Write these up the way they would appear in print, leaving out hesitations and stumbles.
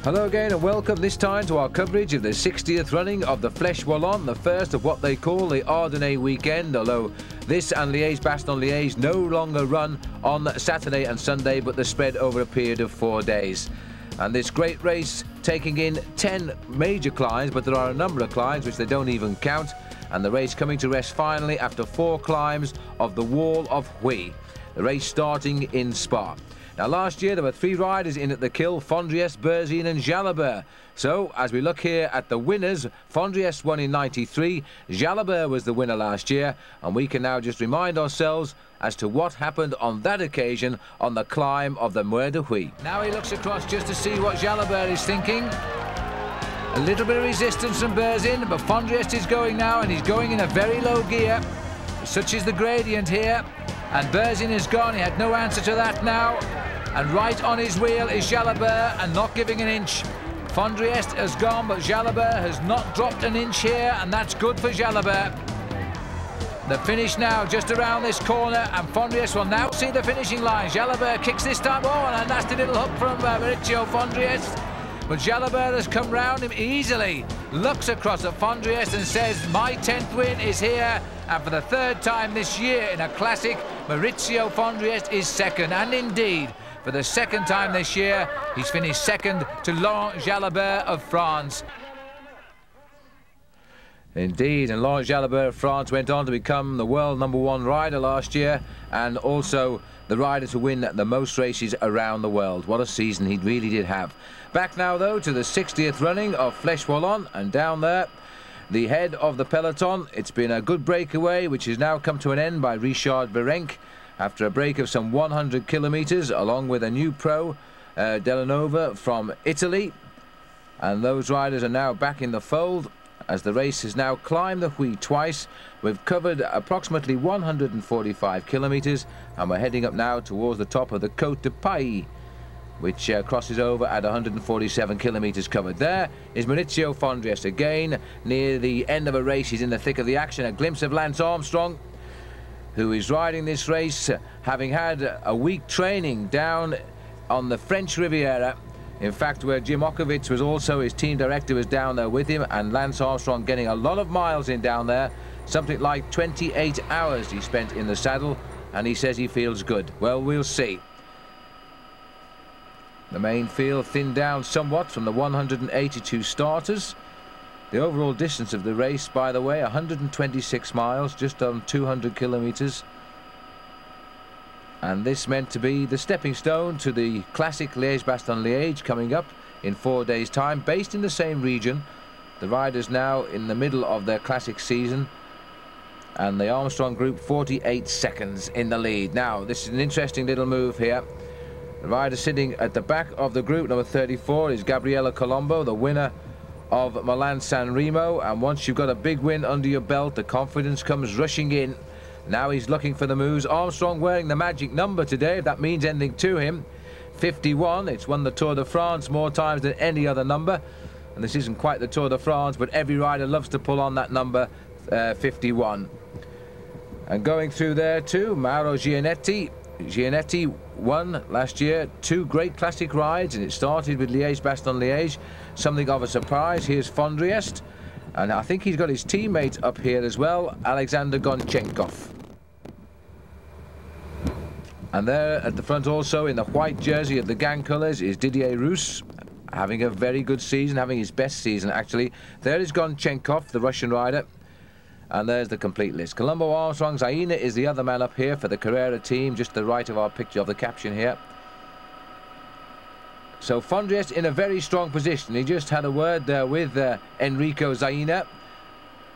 Hello again and welcome this time to our coverage of the 60th running of the Flèche Wallone, the first of what they call the Ardennais weekend, although this and Liège-Bastogne-Liège no longer run on Saturday and Sunday, but they're spread over a period of 4 days. And this great race taking in 10 major climbs, but there are a number of climbs which they don't even count, and the race coming to rest finally after 4 climbs of the Wall of Huy, the race starting in Spa. Now, last year there were 3 riders in at the kill: Fondriest, Berzine and Jalabert. So, as we look here at the winners, Fondriest won in 93, Jalabert was the winner last year, and we can now just remind ourselves as to what happened on that occasion on the climb of the Muir de Huy. Now he looks across just to see what Jalabert is thinking. A little bit of resistance from Berzine, but Fondriest is going now, and he's going in a very low gear. Such is the gradient here. And Berzine is gone, he had no answer to that now. And right on his wheel is Jalabert, and not giving an inch. Fondriest has gone, but Jalabert has not dropped an inch here, and that's good for Jalabert. The finish now just around this corner, and Fondriest will now see the finishing line. Jalabert kicks this time, and a nasty little hook from Maurizio Fondriest. But Jalabert has come round him easily, looks across at Fondriest and says, my 10th win is here. And for the 3rd time this year in a classic, Maurizio Fondriest is second. And indeed, for the 2nd time this year, he's finished second to Laurent Jalabert of France. Indeed, and Laurent Jalabert of France went on to become the world #1 rider last year, and also the rider to win the most races around the world. What a season he really did have. Back now, though, to the 60th running of Flèche Wallone, and down there, the head of the peloton. It's been a good breakaway, which has now come to an end by Richard Virenque, after a break of some 100 kilometres, along with a new pro, Delanova from Italy. And those riders are now back in the fold, as the race has now climbed the Huy twice. We've covered approximately 145 kilometres, and we're heading up now towards the top of the Côte de Paille, which crosses over at 147 kilometres covered. There is Maurizio Fondriest again, near the end of a race. He's in the thick of the action. A glimpse of Lance Armstrong, who is riding this race, having had a week training down on the French Riviera. In fact, where Jim Okovitz was also, his team director, was down there with him, and Lance Armstrong getting a lot of miles in down there. Something like 28 hours he spent in the saddle, and he says he feels good. Well, we'll see. The main field thinned down somewhat from the 182 starters. The overall distance of the race, by the way, 126 miles, just on 200 kilometres. And this meant to be the stepping stone to the classic Liège-Bastogne-Liège coming up in 4 days' time, based in the same region. The riders now in the middle of their classic season, and the Armstrong group 48 seconds in the lead. Now, this is an interesting little move here. The rider sitting at the back of the group, number 34, is Gabriele Colombo, the winner of Milan-San Remo. And once you've got a big win under your belt, the confidence comes rushing in. Now he's looking for the moves. Armstrong wearing the magic number today, if that means anything to him. 51. It's won the Tour de France more times than any other number. And this isn't quite the Tour de France, but every rider loves to pull on that number, 51. And going through there too, Mauro Gianetti. Gianetti won last year 2 great classic rides, and it started with Liège-Bastogne-Liège. Something of a surprise. Here's Fondriest, and I think he's got his teammate up here as well, Alexander Gonchenkov. And there at the front also, in the white jersey of the gang colours, is Didier Rousse, having a very good season, having his best season actually. There is Gonchenkov, the Russian rider. And there's the complete list. Colombo, Armstrong, Zaina is the other man up here for the Carrera team, just to the right of our picture of the caption here. So Fondriest in a very strong position. He just had a word there with Enrico Zaina.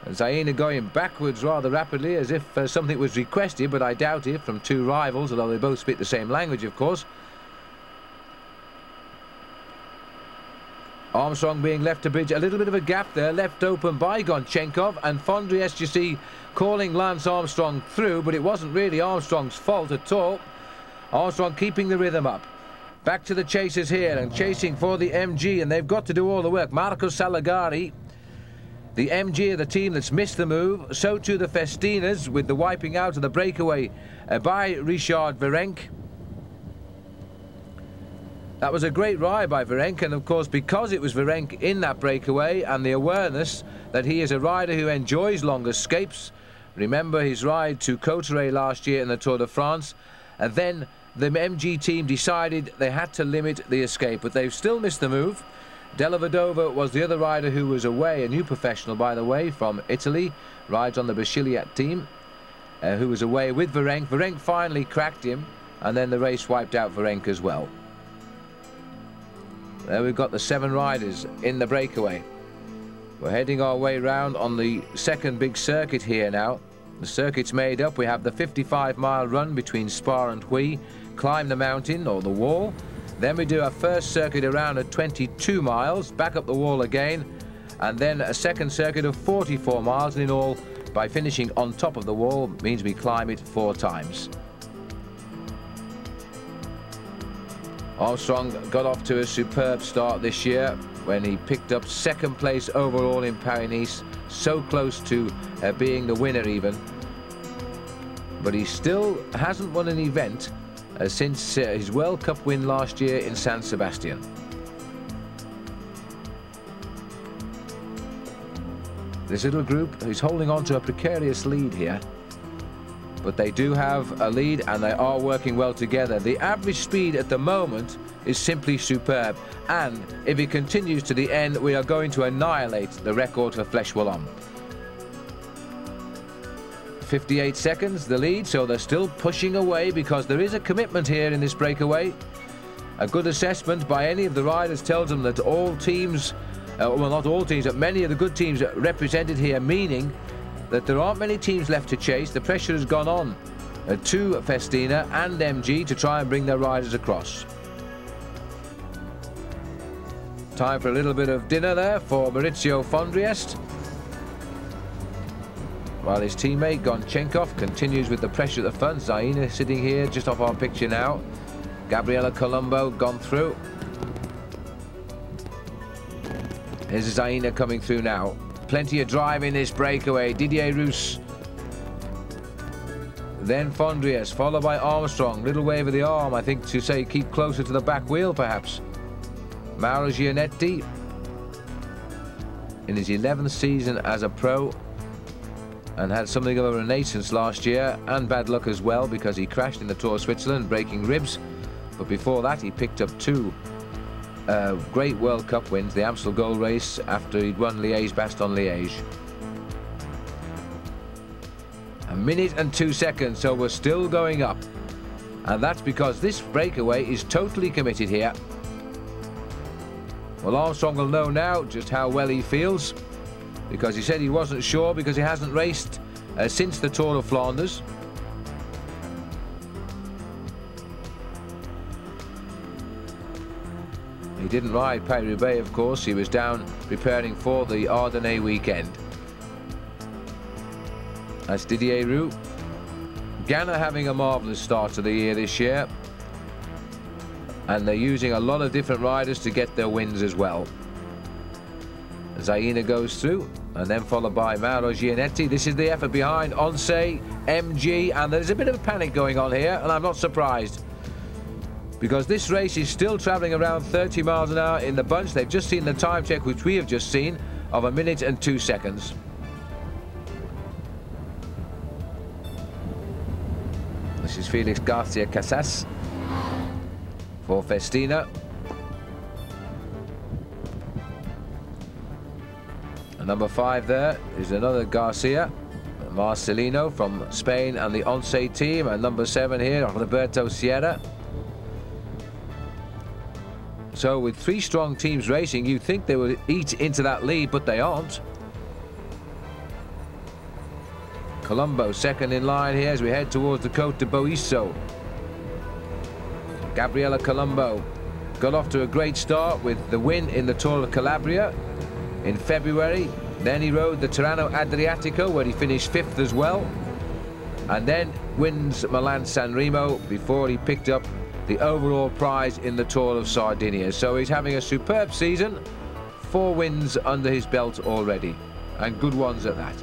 Zaina going backwards rather rapidly, as if something was requested, but I doubt it, from 2 rivals, although they both speak the same language, of course. Armstrong being left to bridge a little bit of a gap there, left open by Gonchenkov, and Fondriest, you see, calling Lance Armstrong through, but it wasn't really Armstrong's fault at all. Armstrong keeping the rhythm up. Back to the chasers here, and chasing for the MG, and they've got to do all the work. Marco Salagari, the MG of the team that's missed the move, so too the Festinas, with the wiping out of the breakaway by Richard Virenque. That was a great ride by Virenque, and of course because it was Virenque in that breakaway and the awareness that he is a rider who enjoys long escapes. Remember his ride to Cauterets last year in the Tour de France, and then the MG team decided they had to limit the escape, but they've still missed the move. Della Vedova was the other rider who was away, a new professional by the way from Italy, rides on the Bachiliat team, who was away with Virenque. Virenque finally cracked him, and then the race wiped out Virenque as well. There we've got the 7 riders in the breakaway. We're heading our way round on the second big circuit here now. The circuit's made up. We have the 55-mile run between Spa and Huy, climb the mountain or the wall. Then we do our first circuit around at 22 miles, back up the wall again, and then a second circuit of 44 miles, and in all, by finishing on top of the wall, means we climb it 4 times. Armstrong got off to a superb start this year when he picked up 2nd place overall in Paris-Nice, so close to being the winner even. But he still hasn't won an event since his World Cup win last year in San Sebastian. This little group is holding on to a precarious lead here, but they do have a lead and they are working well together. The average speed at the moment is simply superb, and if it continues to the end, we are going to annihilate the record for Flèche Wallone. 58 seconds the lead, so they're still pushing away because there is a commitment here in this breakaway. A good assessment by any of the riders tells them that all teams, well, not all teams, but many of the good teams are represented here, meaning that there aren't many teams left to chase. The pressure has gone on to Festina and MG to try and bring their riders across. Time for a little bit of dinner there for Maurizio Fondriest, while his teammate Gonchenkov continues with the pressure at the front. Zaina sitting here just off our picture now. Gabriella Colombo gone through. Here's Zaina coming through now. Plenty of drive in this breakaway. Didier Rousse. Then Fondriest, followed by Armstrong. Little wave of the arm, I think, to say keep closer to the back wheel, perhaps. Mauro Gianetti, in his 11th season as a pro, and had something of a renaissance last year, and bad luck as well because he crashed in the Tour of Switzerland, breaking ribs. But before that, he picked up 2 great World Cup wins, the Amstel Gold Race after he'd won Liège-Bastogne-Liège. A minute and 2 seconds, so we're still going up. And that's because this breakaway is totally committed here. Well, Armstrong will know now just how well he feels, because he said he wasn't sure because he hasn't raced since the Tour of Flanders. He didn't ride Paris-Roubaix, of course. He was down preparing for the Ardennes weekend. That's Didier Roux. Ghana having a marvellous start to the year this year, and they're using a lot of different riders to get their wins as well. Zaina goes through, and then followed by Mauro Gianetti. This is the effort behind Onse, MG, and there's a bit of a panic going on here, and I'm not surprised, because this race is still travelling around 30 miles an hour in the bunch. They've just seen the time check, which we have just seen, of 1 minute and 2 seconds. This is Felix Garcia Casas for Festina. And number 5 there is another Garcia, Marcelino from Spain and the Onse team, and number 7 here, Roberto Sierra. So with 3 strong teams racing, you'd think they would eat into that lead, but they aren't. Colombo second in line here as we head towards the Côte de Boisso. Gabriella Colombo got off to a great start with the win in the Tour of Calabria in February. Then he rode the Tirreno Adriatico, where he finished 5th as well, and then wins Milan San Remo before he picked up the overall prize in the Tour of Sardinia. So he's having a superb season, 4 wins under his belt already, and good ones at that.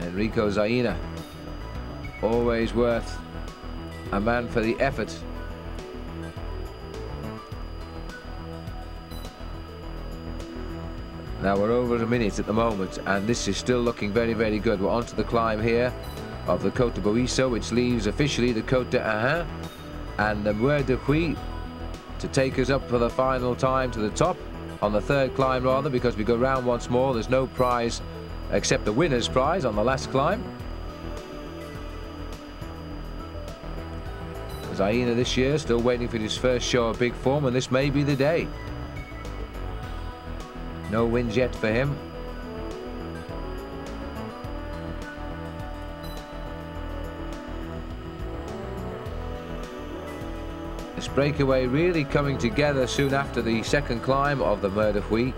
Enrico Zaina Always worth a man for the effort. Now we're over a minute at the moment, and this is still looking very, very good. We're onto the climb here of the Côte de Boisseau, which leaves officially the Côte de Ahin and the Muir de Huy to take us up for the final time to the top, on the third climb rather, because we go round once more. There's no prize except the winner's prize on the last climb. Zaina this year still waiting for his first show of big form, and this may be the day. No wins yet for him. This breakaway really coming together soon after the second climb of the Muir de Huy,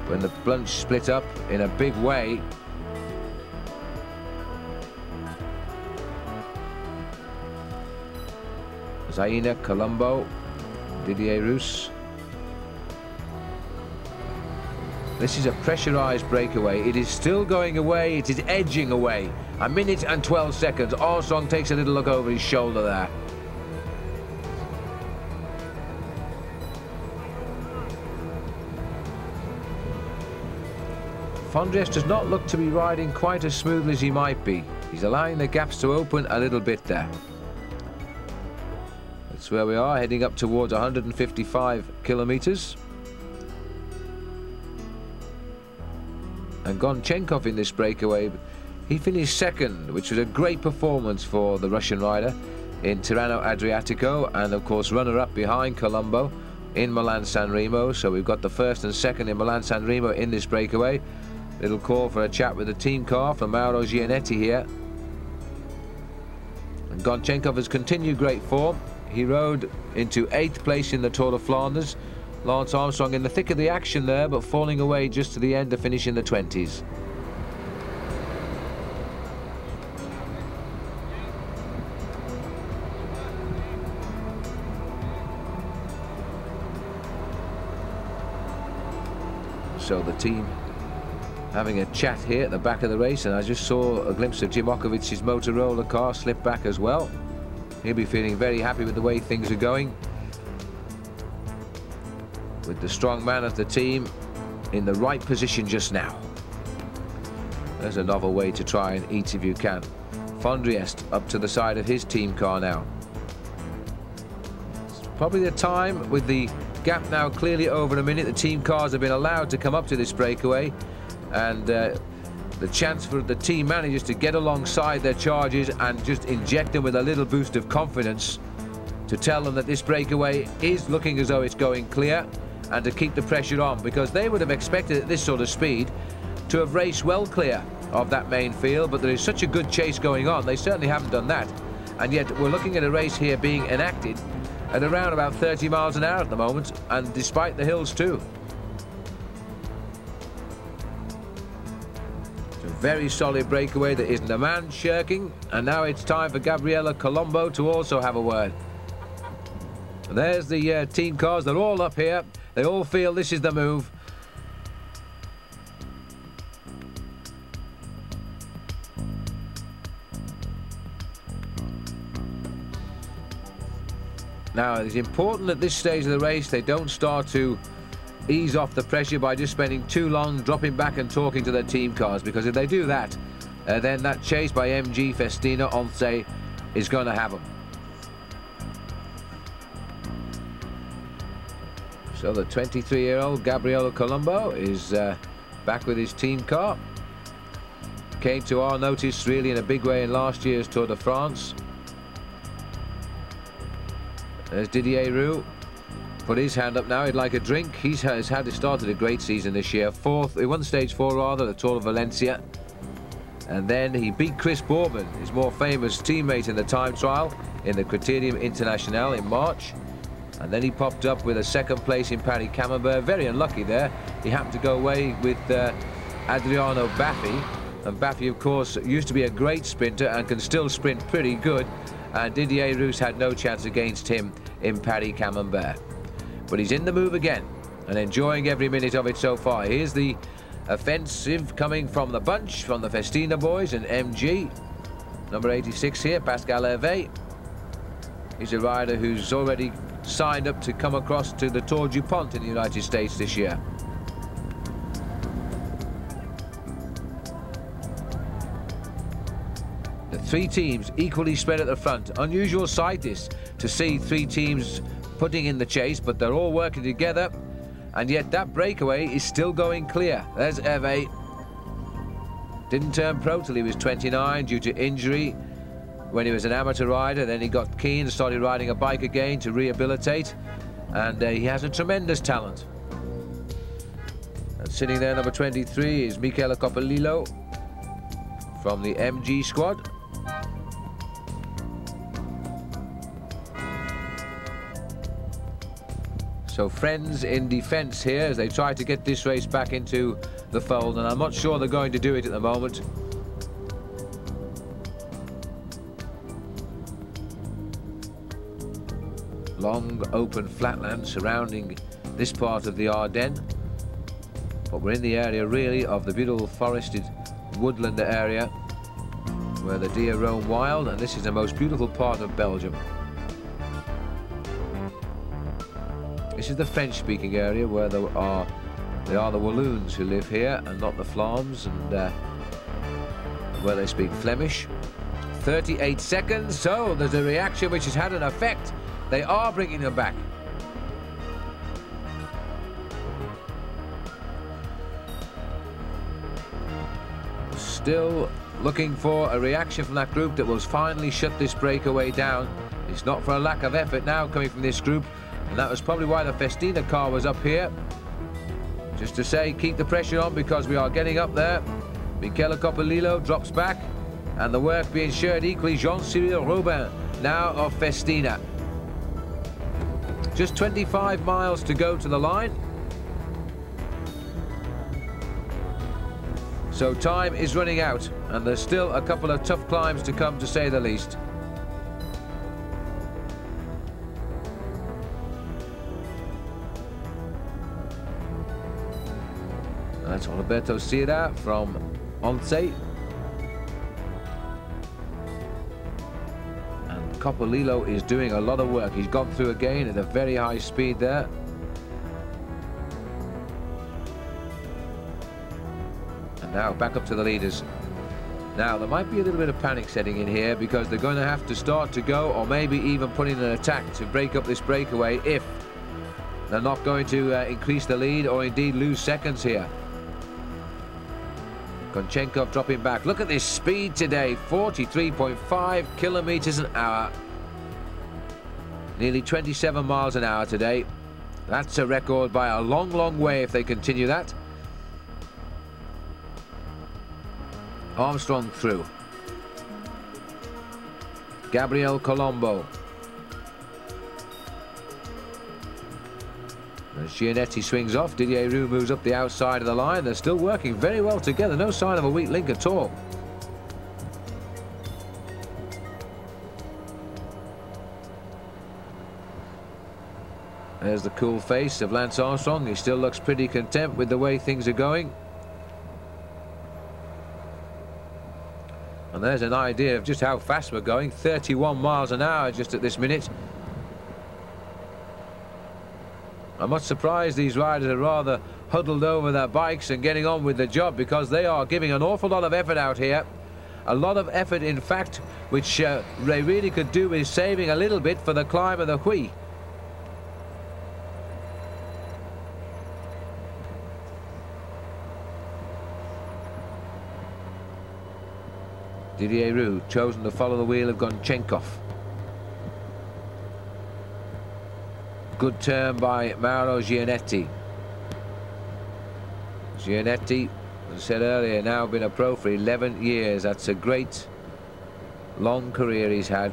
when the plunge split up in a big way. Zaina, Colombo, Didier Roos. This is a pressurized breakaway. It is still going away. It is edging away. A minute and 12 seconds. Armstrong takes a little look over his shoulder there. Fondriest does not look to be riding quite as smoothly as he might be. He's allowing the gaps to open a little bit there. That's where we are, heading up towards 155 kilometers. And Gonchenkov in this breakaway, he finished second, which was a great performance for the Russian rider in Tirreno Adriatico, and of course runner-up behind Colombo in Milan-San Remo. So we've got the first and second in Milan-San Remo in this breakaway. Little call for a chat with the team car from Mauro Gianetti here. And Gonchenkov has continued great form. He rode into 8th place in the Tour de Flanders. Lance Armstrong in the thick of the action there, but falling away just to the end to finish in the 20s. So the team having a chat here at the back of the race, and I just saw a glimpse of Jim Okovic's Motorola car slip back as well. He'll be feeling very happy with the way things are going, with the strong man of the team in the right position just now. There's a novel way to try and eat if you can. Fondriest up to the side of his team car now. It's probably the time, with the gap now clearly over a minute. The team cars have been allowed to come up to this breakaway, and the chance for the team managers to get alongside their charges and just inject them with a little boost of confidence to tell them that this breakaway is looking as though it's going clear, and to keep the pressure on, because they would have expected at this sort of speed to have raced well clear of that main field, but there is such a good chase going on, they certainly haven't done that. And yet we're looking at a race here being enacted at around about 30 miles an hour at the moment, and despite the hills too. It's a very solid breakaway. There isn't a man shirking, and now it's time for Gabriela Colombo to also have a word. And there's the team cars. They're all up here. They all feel this is the move. Now, it's important at this stage of the race they don't start to ease off the pressure by just spending too long dropping back and talking to their team cars, because if they do that, then that chase by MG, Festina, Once is going to have them. So the 23-year-old Gabriela Colombo is back with his team car. Came to our notice really in a big way in last year's Tour de France. There's Didier Roux. Put his hand up now, he'd like a drink. He has started a great season this year. He won stage 4 rather, the Tour of Valencia. And then he beat Chris Boardman, his more famous teammate in the time trial, in the Criterium International in March. And then he popped up with a second place in Paris Camembert. Very unlucky there. He happened to go away with Adriano Baffi. And Baffi, of course, used to be a great sprinter and can still sprint pretty good. And Didier Roux had no chance against him in Paris Camembert. But he's in the move again and enjoying every minute of it so far. Here's the offensive coming from the bunch, from the Festina boys and MG. Number 86 here, Pascal Hervé. He's a rider who's already signed up to come across to the Tour du Pont in the United States this year. The three teams equally spread at the front. Unusual sight this, to see three teams putting in the chase, but they're all working together, and yet that breakaway is still going clear. There's Hervé. Didn't turn pro till he was 29 due to injury when he was an amateur rider. Then he got keen and started riding a bike again to rehabilitate, and he has a tremendous talent. And sitting there, number 23, is Michele Coppolillo from the MG squad. So friends in defence here as they try to get this race back into the fold, and I'm not sure they're going to do it at the moment. Long open flatland surrounding this part of the Ardennes, but we're in the area really of the beautiful forested woodland area where the deer roam wild, and this is the most beautiful part of Belgium. This is the French-speaking area where they are the Walloons who live here, and not the Vlaams, and where they speak Flemish. 38 seconds, so there's a reaction which has had an effect. They are bringing them back. Still looking for a reaction from that group that will finally shut this breakaway down. It's not for a lack of effort now coming from this group, and that was probably why the Festina car was up here. Just to say, keep the pressure on because we are getting up there. Michele Coppolillo drops back, and the work being shared equally. Jean-Cyril Robin now of Festina. Just 25 miles to go to the line. So time is running out, and there's still a couple of tough climbs to come, to say the least. That's Roberto Sierra from Once. And Coppolillo is doing a lot of work. He's gone through again at a very high speed there. And now back up to the leaders. Now there might be a little bit of panic setting in here because they're going to have to start to go, or maybe even put in an attack to break up this breakaway if they're not going to increase the lead or indeed lose seconds here. Konchenkov dropping back. Look at this speed today, 43.5 kilometers an hour. Nearly 27 miles an hour today. That's a record by a long, long way if they continue that. Armstrong through. Gabriel Colombo. As Gianetti swings off, Didier Roux moves up the outside of the line. They're still working very well together. No sign of a weak link at all. There's the cool face of Lance Armstrong. He still looks pretty content with the way things are going. And there's an idea of just how fast we're going. 31 miles an hour just at this minute. I'm not surprised these riders are rather huddled over their bikes and getting on with the job, because they are giving an awful lot of effort out here. A lot of effort, in fact, which they really could do with saving a little bit for the climb of the Huy. Didier Roux chosen to follow the wheel of Konchenkov. Good turn by Mauro Gianetti. Gianetti, as I said earlier, now been a pro for 11 years. That's a great long career he's had.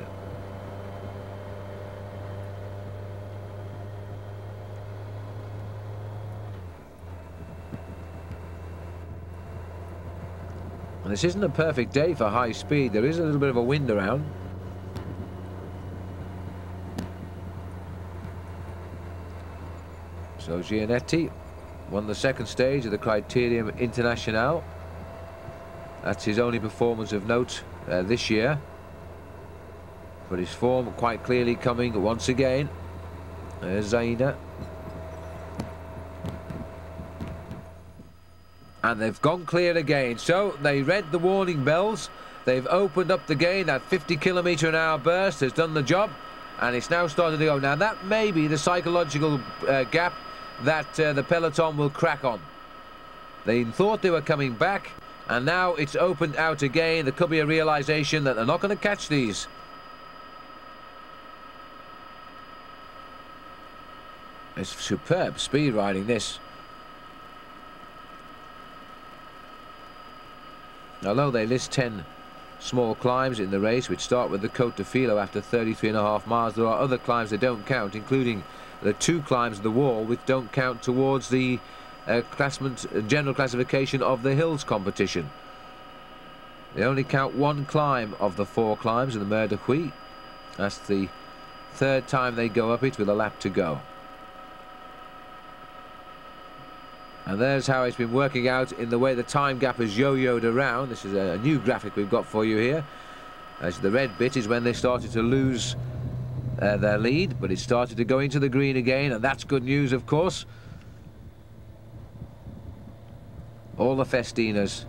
And this isn't a perfect day for high speed. There is a little bit of a wind around. So Gianetti won the second stage of the Criterium International. That's his only performance of note this year. But his form quite clearly coming once again. There's Zaina. And they've gone clear again. So they read the warning bells. They've opened up the gain. That 50 km/h burst has done the job. And it's now started to go. Now that may be the psychological gap that the peloton will crack on. They thought they were coming back. And now it's opened out again. There could be a realization that they're not going to catch these. It's superb speed riding this. Although they list 10 small climbs in the race, which start with the Côte de Filo after 33.5 miles, there are other climbs that don't count, including the 2 climbs of the wall, which don't count towards the general classification of the hills competition. They only count 1 climb of the 4 climbs in the Mer de Huy. That's the 3rd time they go up it with a lap to go. And there's how it's been working out in the way the time gap has yo-yoed around. This is a new graphic we've got for you here. As the red bit is when they started to lose their lead, but it started to go into the green again, and that's good news, of course. All the Festinas.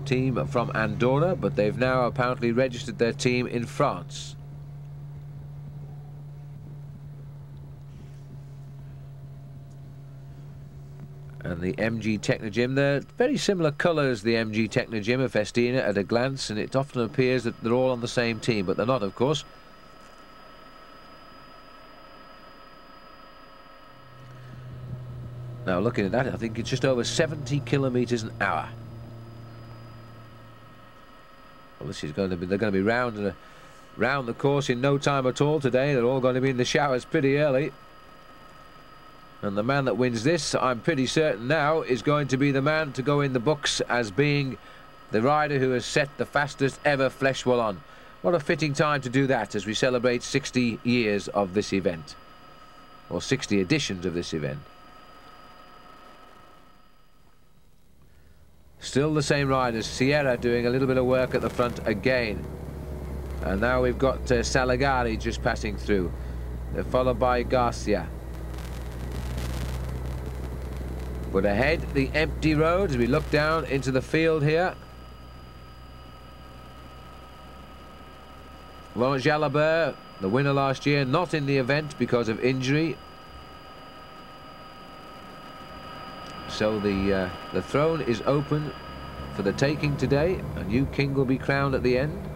Team from Andorra, but they've now apparently registered their team in France. And the MG Technogym, they're very similar colours, the MG Technogym of Festina at a glance, and it often appears that they're all on the same team, but they're not, of course. Now, looking at that, I think it's just over 70 km/h. Well, this is going to be, they're going to be round the course in no time at all today. They're all going to be in the showers pretty early. And the man that wins this, I'm pretty certain now, is going to be the man to go in the books as being the rider who has set the fastest ever Flèche Wallone. What a fitting time to do that as we celebrate 60 years of this event. Or 60 editions of this event. Still the same riders. Sierra doing a little bit of work at the front again. And now we've got Salagari just passing through. They're followed by Garcia. But ahead, the empty road as we look down into the field here. Laurent Jalabert, the winner last year, not in the event because of injury. So the throne is open for the taking today. A new king will be crowned at the end.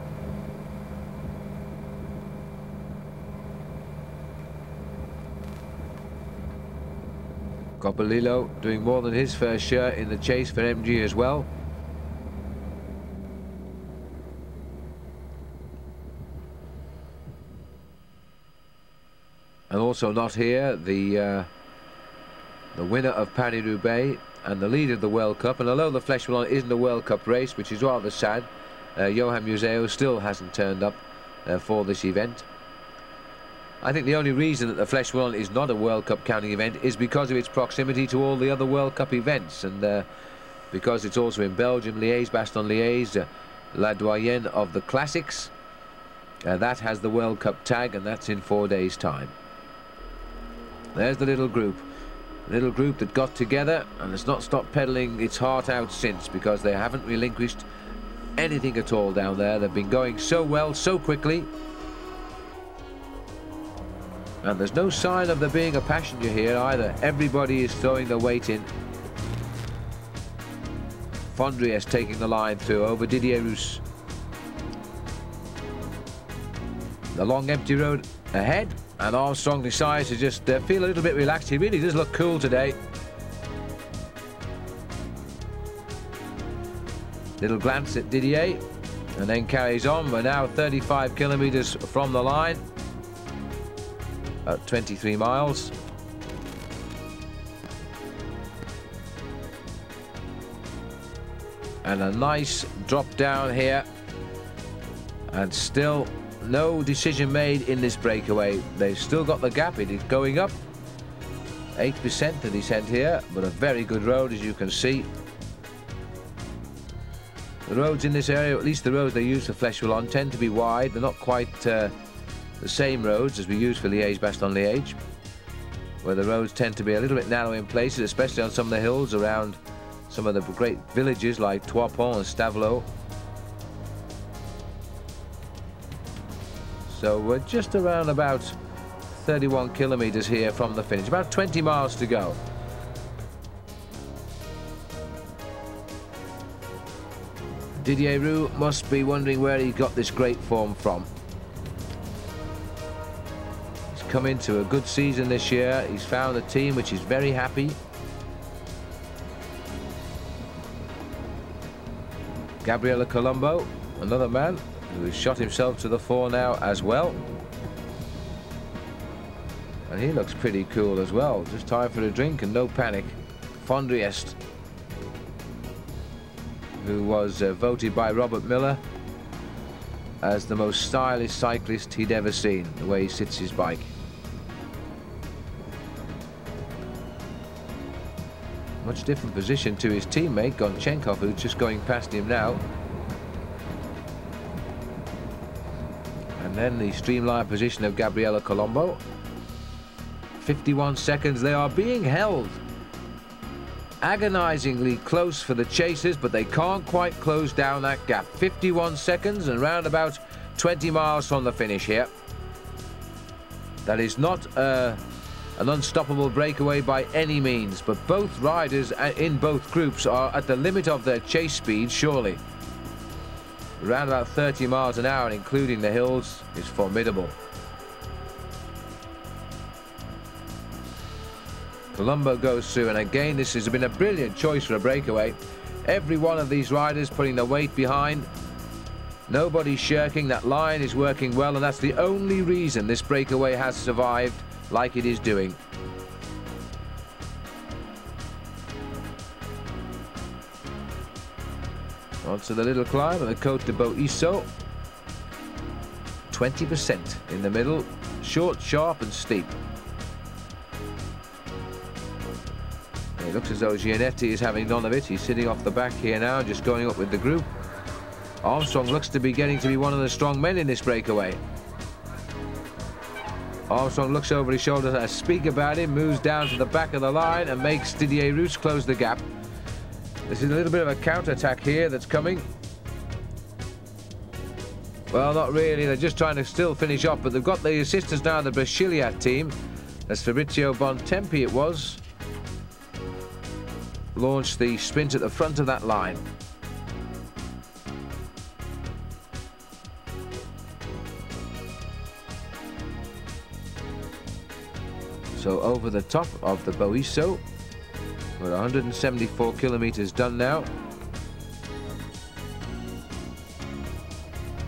Coppolillo doing more than his fair share in the chase for MG as well. And also not here, the winner of Paris-Roubaix and the leader of the World Cup. And although the Flèche Wallone isn't a World Cup race, which is rather sad, Johan Museo still hasn't turned up for this event. I think the only reason that the Flèche Wallone is not a World Cup counting event is because of its proximity to all the other World Cup events, and because it's also in Belgium, Liège-Bastogne-Liège, La Doyenne of the Classics. That has the World Cup tag, and that's in 4 days' time. There's the little group that got together and has not stopped pedalling its heart out since, because they haven't relinquished anything at all down there. They've been going so well, so quickly. And there's no sign of there being a passenger here either. Everybody is throwing their weight in. Fondriest taking the line through over Didier Rousse. The long empty road ahead, and Armstrong decides to just feel a little bit relaxed. He really does look cool today. Little glance at Didier, and then carries on. We're now 35 kilometers from the line. About 23 miles. And a nice drop down here. And still no decision made in this breakaway. They've still got the gap. It is going up. 8% the descent here, but a very good road, as you can see. The roads in this area, at least the roads they use for Flèche Wallone, tend to be wide. They're not quite the same roads as we use for Liège-Bastogne-Liège, where the roads tend to be a little bit narrow in places, especially on some of the hills around some of the great villages like Toipon and Stavelot. So we're just around about 31 kilometers here from the finish, about 20 miles to go. Didier Roux must be wondering where he got this great form from. He's come into a good season this year. He's found a team which is very happy. Gabriele Colombo, another man who has shot himself to the fore now as well. And he looks pretty cool as well. Just time for a drink and no panic. Fondriest, who was voted by Robert Miller as the most stylish cyclist he'd ever seen, the way he sits his bike. Much different position to his teammate Gonchenkov, who's just going past him now. And then the streamlined position of Gabriele Colombo. 51 seconds, they are being held agonizingly close for the chasers, but they can't quite close down that gap. 51 seconds and round about 20 miles from the finish here. That is not an unstoppable breakaway by any means, but both riders in both groups are at the limit of their chase speed, surely. Around about 30 miles an hour, including the hills, is formidable. Colombo goes through, and again this has been a brilliant choice for a breakaway. Every one of these riders putting the weight behind. Nobody's shirking. That line is working well, and that's the only reason this breakaway has survived like it is doing. Onto the little climb of the Côte de Boisseau. 20% in the middle, short, sharp and steep. It looks as though Gianetti is having none of it. He's sitting off the back here now, just going up with the group. Armstrong looks to be getting to be one of the strong men in this breakaway. Armstrong looks over his shoulder to speak about him, moves down to the back of the line and makes Didier Roux close the gap. This is a little bit of a counter-attack here that's coming. Well, not really. They're just trying to still finish off, but they've got the assistance now of the Brasiliat team. That's Fabrizio Bontempi it was. Launched the sprint at the front of that line. So over the top of the Boisseau, we're 174 kilometers done now.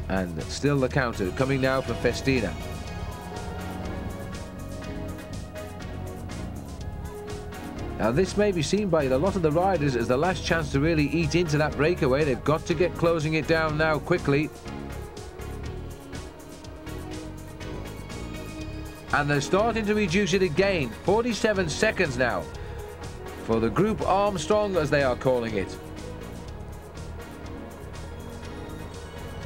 And still the counter coming now for Festina. Now this may be seen by a lot of the riders as the last chance to really eat into that breakaway. They've got to get closing it down now quickly. And they're starting to reduce it again. 47 seconds now for the Group Armstrong, as they are calling it.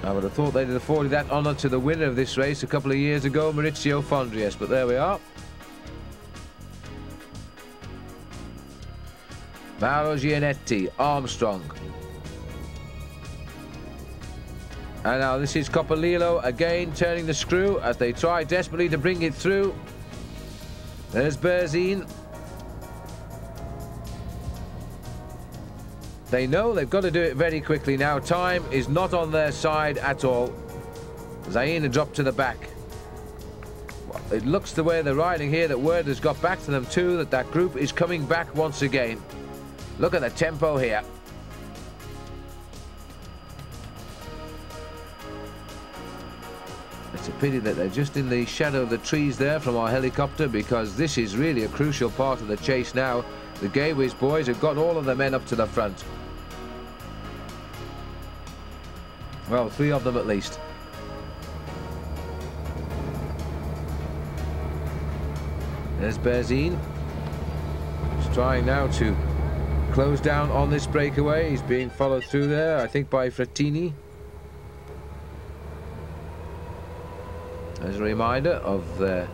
I would have thought they'd have afforded that honour to the winner of this race a couple of years ago, Maurizio Fondriest, but there we are. Mauro Gianetti, Armstrong. And now this is Coppolillo again turning the screw as they try desperately to bring it through. There's Berzin. They know they've got to do it very quickly now. Time is not on their side at all. Zayn had dropped to the back. It looks the way they're riding here that word has got back to them too, that that group is coming back once again. Look at the tempo here. It's a pity that they're just in the shadow of the trees there from our helicopter, because this is really a crucial part of the chase now. The Gateways boys have got all of the men up to the front. Well, 3 of them at least. There's Berzin. He's trying now to close down on this breakaway. He's being followed through there, I think, by Frattini. As a reminder of the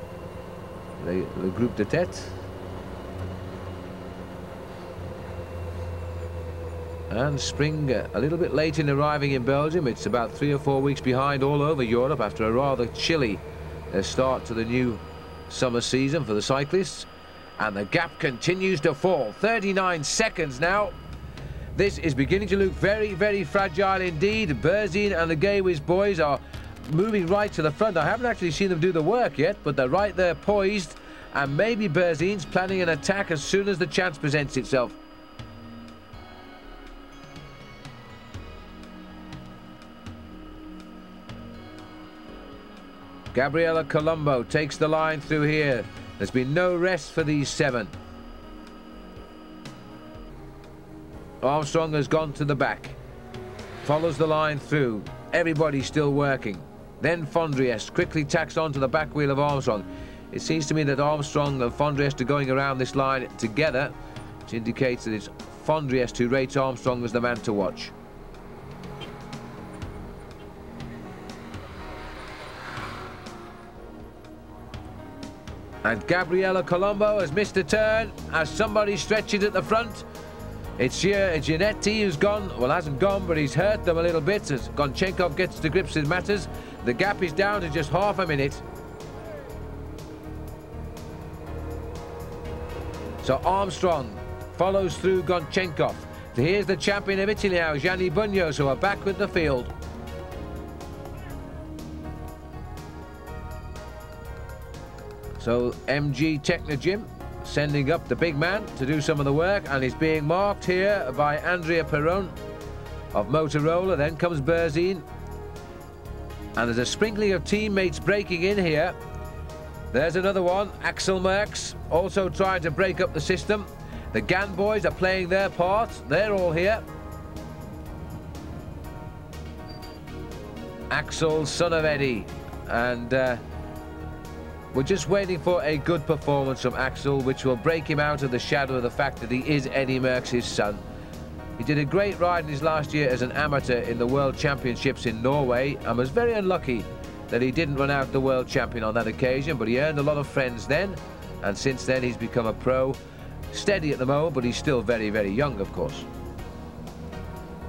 groupe de tête. And spring a little bit late in arriving in Belgium. It's about 3 or 4 weeks behind all over Europe after a rather chilly start to the new summer season for the cyclists. And the gap continues to fall. 39 seconds now. This is beginning to look very, very fragile indeed. Berzin and the Gaywiz boys are moving right to the front. I haven't actually seen them do the work yet, but they're right there poised. And maybe Berzin's planning an attack as soon as the chance presents itself. Gabriella Colombo takes the line through here. There's been no rest for these 7. Armstrong has gone to the back. Follows the line through. Everybody's still working. Then Fondriest quickly tacks onto the back wheel of Armstrong. It seems to me that Armstrong and Fondriest are going around this line together, which indicates that it's Fondriest who rates Armstrong as the man to watch. And Gabriella Colombo has missed a turn as somebody stretches at the front. It's Gianetti who's gone. Well, hasn't gone, but he's hurt them a little bit as Gonchenkov gets to grips with matters. The gap is down to just half a minute. So Armstrong follows through Gonchenkov. Here's the champion of Italy now, Gianni Bugnos, who are back with the field. So MG Technogym sending up the big man to do some of the work, and he's being marked here by Andrea Perron of Motorola. Then comes Berzin, and there's a sprinkling of teammates breaking in here. There's another one, Axel Merckx, also trying to break up the system. The Gann boys are playing their part. They're all here. Axel, son of Eddie, and we're just waiting for a good performance from Axel, which will break him out of the shadow of the fact that he is Eddie Merckx' son. He did a great ride in his last year as an amateur in the World Championships in Norway, and was very unlucky that he didn't run out the world champion on that occasion, but he earned a lot of friends then, and since then he's become a pro. Steady at the moment, but he's still very, very young, of course.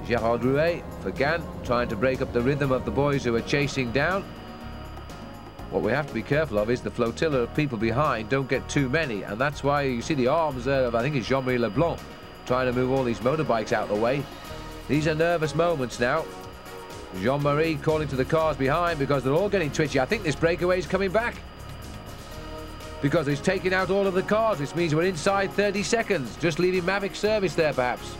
Gerard Rouet for Gann, trying to break up the rhythm of the boys who are chasing down. What we have to be careful of is the flotilla of people behind don't get too many, and that's why you see the arms there of, I think it's Jean-Marie Leblanc, trying to move all these motorbikes out of the way. These are nervous moments now. Jean-Marie calling to the cars behind because they're all getting twitchy. I think this breakaway is coming back because he's taking out all of the cars, which means we're inside 30 seconds, just leaving Mavic service there perhaps.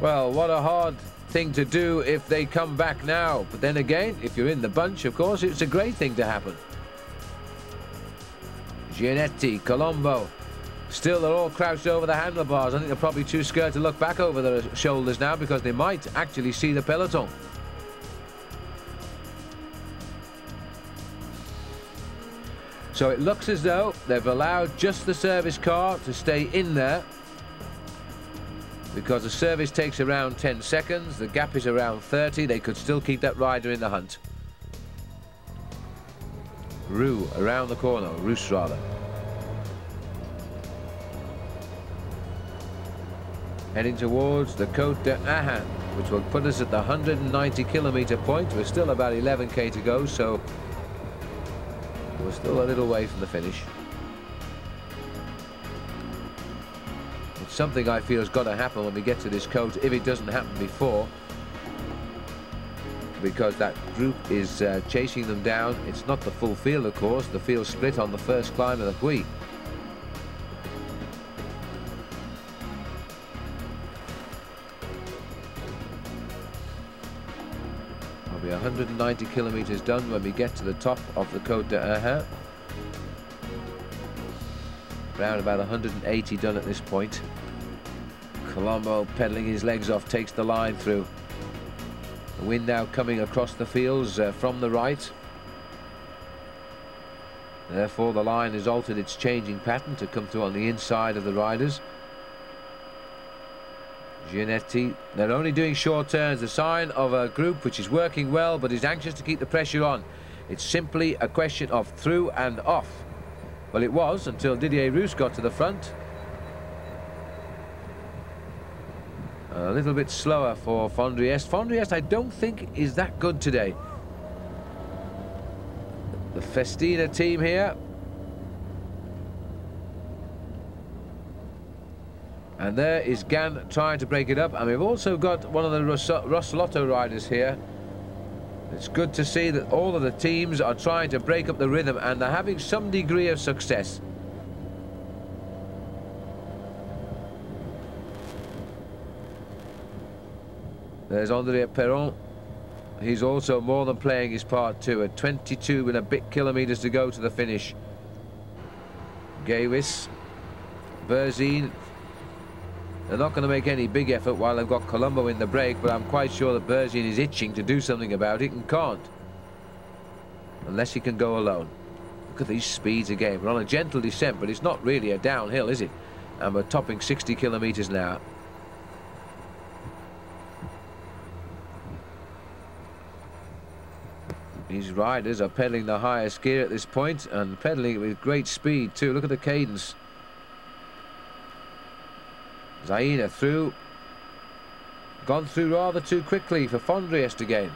Well, what a hard thing to do if they come back now, but then again, if you're in the bunch, of course, it's a great thing to happen. Gianetti, Colombo, still they're all crouched over the handlebars. I think they're probably too scared to look back over their shoulders now because they might actually see the peloton. So it looks as though they've allowed just the service car to stay in there, because the service takes around 10 seconds, the gap is around 30, they could still keep that rider in the hunt. Roux around the corner, Roos rather. Heading towards the Côte d'Ahan, which will put us at the 190-kilometre point. We're still about 11k to go, so we're still a little way from the finish. Something I feel has got to happen when we get to this coast, if it doesn't happen before, because that group is chasing them down. It's not the full field, of course. The field split on the first climb of the Puy. I'll be 190 kilometers done when we get to the top of the Côte d'Ahan. Around about 180 done at this point. Colombo, pedaling his legs off, takes the line through. The wind now coming across the fields from the right. Therefore, the line has altered its changing pattern to come through on the inside of the riders. Gianetti, they're only doing short turns, a sign of a group which is working well but is anxious to keep the pressure on. It's simply a question of through and off. Well, it was until Didier Roos got to the front. A little bit slower for Fondriest. Fondriest, I don't think, is that good today. The Festina team here. And there is Gan trying to break it up. And we've also got one of the Rossellotto riders here. It's good to see that all of the teams are trying to break up the rhythm, and they're having some degree of success. There's André Perron. He's also more than playing his part too, at 22 and a bit kilometres to go to the finish. Gawis, Berzine. They're not going to make any big effort while they've got Colombo in the break, but I'm quite sure that Berzine is itching to do something about it and can't. Unless he can go alone. Look at these speeds again. We're on a gentle descent, but it's not really a downhill, is it? And we're topping 60 kilometres an hour. These riders are pedaling the highest gear at this point, and pedaling it with great speed too. Look at the cadence. Zaina through. Gone through rather too quickly for Fondriest again.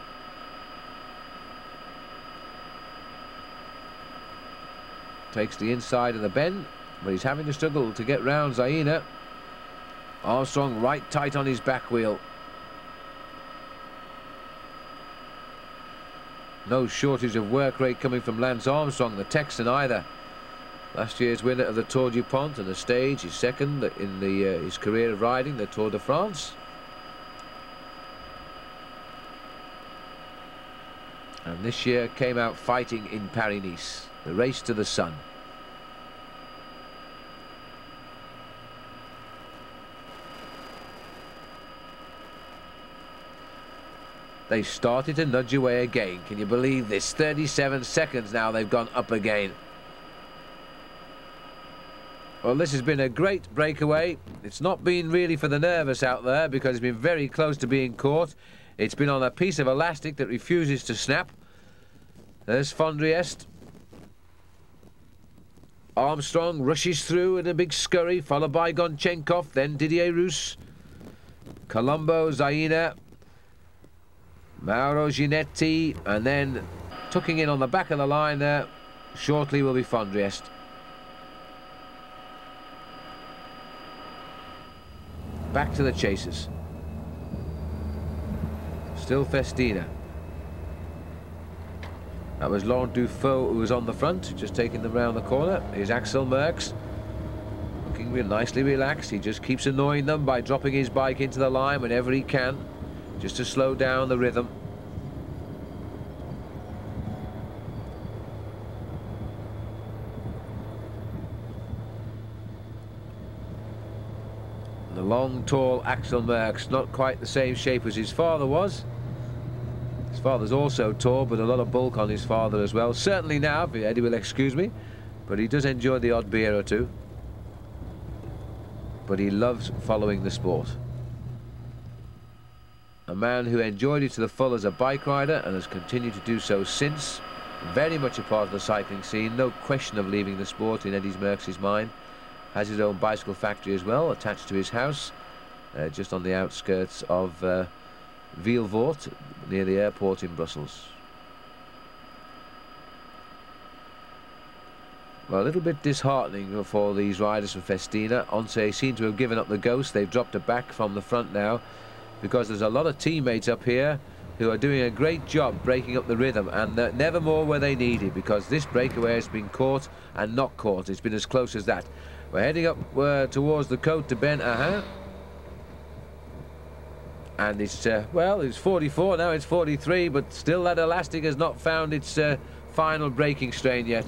Takes the inside of the bend, but he's having to struggle to get round Zaina. Armstrong right tight on his back wheel. No shortage of work rate coming from Lance Armstrong, the Texan, either. Last year's winner of the Tour du Pont and the stage, his second in his career of riding, the Tour de France. And this year came out fighting in Paris-Nice, the race to the sun. They started to nudge away again. Can you believe this? 37 seconds now they've gone up again. Well, this has been a great breakaway. It's not been really for the nervous out there because it's been very close to being caught. It's been on a piece of elastic that refuses to snap. There's Fondriest. Armstrong rushes through in a big scurry, followed by Gonchenkov, then Didier Roos. Colombo, Zaina. Mauro Gianetti, and then tucking in on the back of the line there shortly will be Fondriest. Back to the chasers. Still Festina. That was Laurent Dufaux who was on the front, just taking them round the corner. Here's Axel Merckx, looking real nicely relaxed. He just keeps annoying them by dropping his bike into the line whenever he can, just to slow down the rhythm. The long, tall Axel Merckx, not quite the same shape as his father was. His father's also tall, but a lot of bulk on his father as well. Certainly now, if Eddie will excuse me, but he does enjoy the odd beer or two. But he loves following the sport. A man who enjoyed it to the full as a bike rider and has continued to do so since. Very much a part of the cycling scene, no question of leaving the sport in Eddie Merckx's mind. Has his own bicycle factory as well, attached to his house, just on the outskirts of Vilvoorde, near the airport in Brussels. Well, a little bit disheartening for these riders from Festina. Once seem to have given up the ghost. They've dropped it back from the front now, because there's a lot of teammates up here who are doing a great job breaking up the rhythm, and never more were they needed, because this breakaway has been caught and not caught. It's been as close as that. We're heading up towards the Côte de Ben Ahin. And it's, well, it's 44, now it's 43, but still that elastic has not found its final braking strain yet.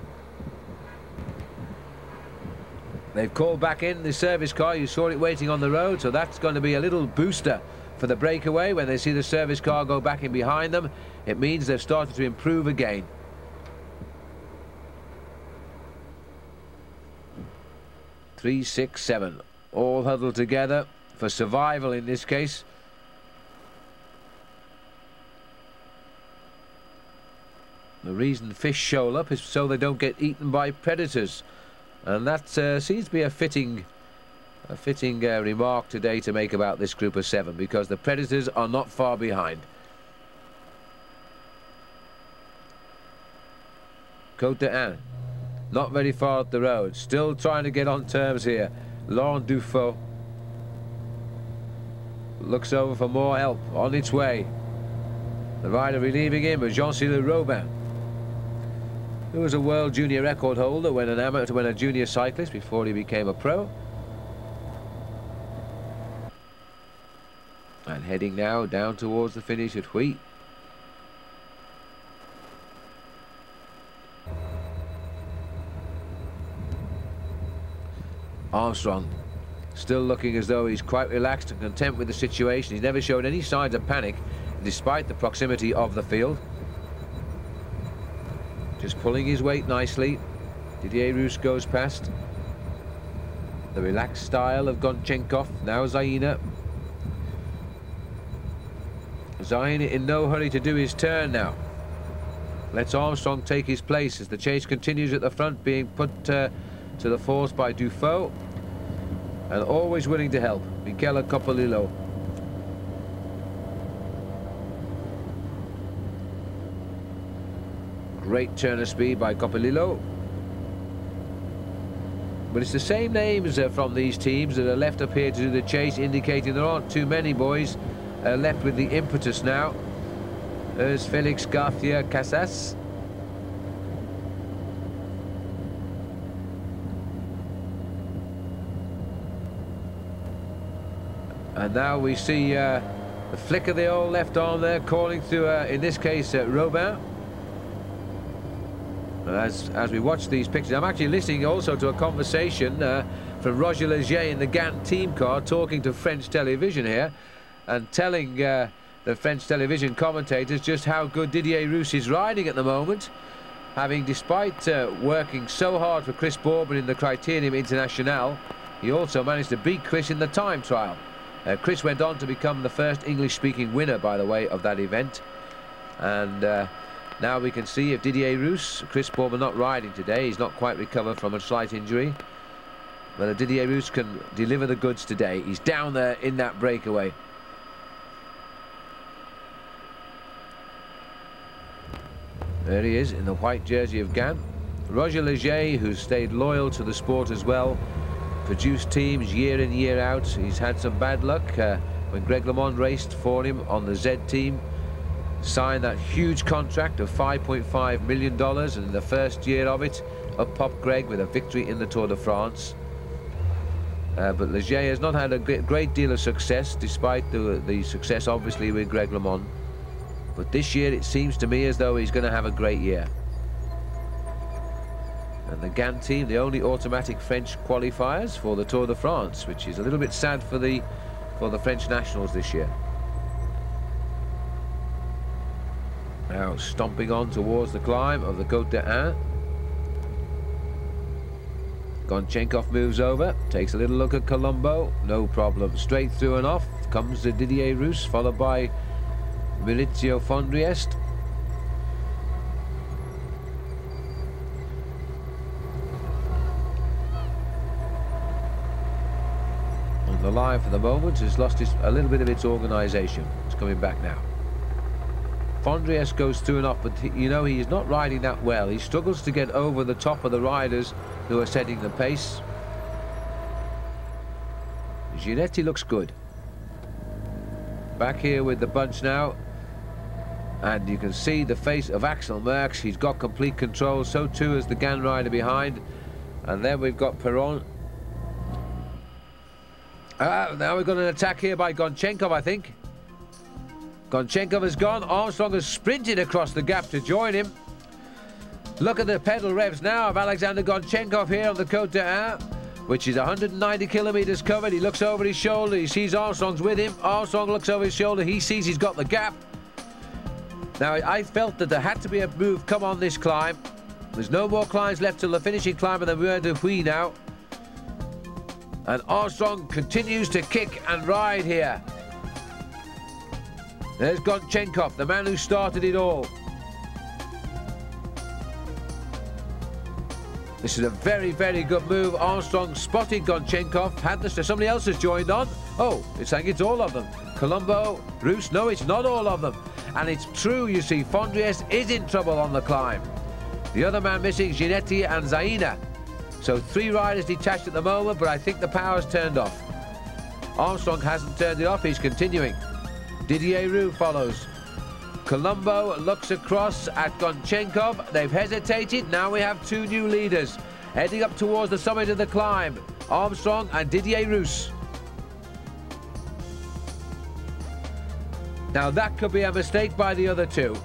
They've called back in the service car. You saw it waiting on the road, so that's going to be a little booster for the breakaway. When they see the service car go back in behind them, it means they've started to improve again. 3, 6, 7. All huddled together for survival in this case. The reason fish shoal up is so they don't get eaten by predators. And that seems to be a fitting remark today to make about this group of 7, because the predators are not far behind. Côte d'Ain, not very far up the road, still trying to get on terms here. Laurent Dufault looks over for more help, on its way. The rider relieving him was Jean-Cyril Robin, who was a world junior record holder when a junior cyclist before he became a pro. And heading now down towards the finish at Huy. Armstrong still looking as though he's quite relaxed and content with the situation. He's never showed any signs of panic despite the proximity of the field. Just pulling his weight nicely. Didier Rousse goes past. The relaxed style of Gonchenkov. Now Zaina. Zaina in no hurry to do his turn now. Lets Armstrong take his place as the chase continues at the front, being put to the force by Dufault. And always willing to help, Michele Coppolillo. Great turn of speed by Coppolillo. But it's the same names from these teams that are left up here to do the chase, indicating there aren't too many boys left with the impetus now. There's Felix Garcia Casas. And now we see the flick of the old left arm there, calling through, in this case, Robin. As we watch these pictures, I'm actually listening also to a conversation from Roger Leger in the Gant team car, talking to French television here, and telling the French television commentators just how good Didier Rousse is riding at the moment, having, despite working so hard for Chris Bourbon in the Criterium International, he also managed to beat Chris in the time trial. Chris went on to become the first English-speaking winner, by the way, of that event. And now we can see if Didier Rousse, Chris Bourbon not riding today, he's not quite recovered from a slight injury. But Didier Rousse can deliver the goods today. He's down there in that breakaway. There he is in the white jersey of Gant. Roger Leger, who's stayed loyal to the sport as well, produced teams year in, year out. He's had some bad luck when Greg LeMond raced for him on the Z team. Signed that huge contract of $5.5 million, and in the first year of it, up popped Greg with a victory in the Tour de France. But Leger has not had a great deal of success, despite the success, obviously, with Greg LeMond. But this year, it seems to me as though he's going to have a great year. And the Gant team, the only automatic French qualifiers for the Tour de France, which is a little bit sad for the French nationals this year. Now stomping on towards the climb of the Côte d'Ain. Gonchenkov moves over, takes a little look at Colombo, no problem. Straight through and off comes the Didier Rousse, followed by Maurizio Fondriest. The line for the moment has lost a little bit of its organisation. It's coming back now. Fondriest goes through and off, but you know, he's not riding that well. He struggles to get over the top of the riders who are setting the pace. Ginetti looks good. Back here with the bunch now. And you can see the face of Axel Merckx. He's got complete control. So too is the Gant rider behind. And then we've got Perron. Now we've got an attack here by Gonchenkov, I think. Gonchenkov has gone. Armstrong has sprinted across the gap to join him. Look at the pedal revs now of Alexander Gonchenkov here on the Côte d'Ain, which is 190 kilometers covered. He looks over his shoulder. He sees Armstrong's with him. Armstrong looks over his shoulder. He sees he's got the gap. Now, I felt that there had to be a move come on this climb. There's no more climbs left till the finishing climb of the Mur de Huy now. And Armstrong continues to kick and ride here. There's Gonchenkov, the man who started it all. This is a very, very good move. Armstrong spotted Gonchenkov. Somebody else has joined on. Oh, it's saying it's all of them. Colombo, Roos. No, it's not all of them. And it's true, you see, Fondries is in trouble on the climb. The other man missing, Ginetti and Zaina. So 3 riders detached at the moment, but I think the power's turned off. Armstrong hasn't turned it off, he's continuing. Didier Roux follows. Colombo looks across at Gonchenkov. They've hesitated. Now we have 2 new leaders heading up towards the summit of the climb. Armstrong and Didier Roux. Now that could be a mistake by the other 2.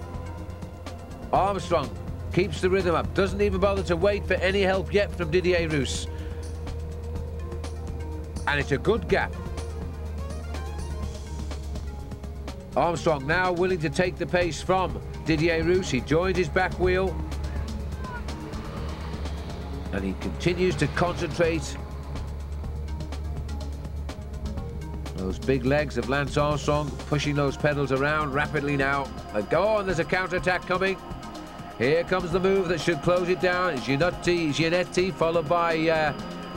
Armstrong keeps the rhythm up. Doesn't even bother to wait for any help yet from Didier Roux. And it's a good gap. Armstrong now willing to take the pace from Didier Roux. He joins his back wheel. And he continues to concentrate. Those big legs of Lance Armstrong pushing those pedals around rapidly now. And go on, there's a counter-attack coming. Here comes the move that should close it down. Ginetti followed by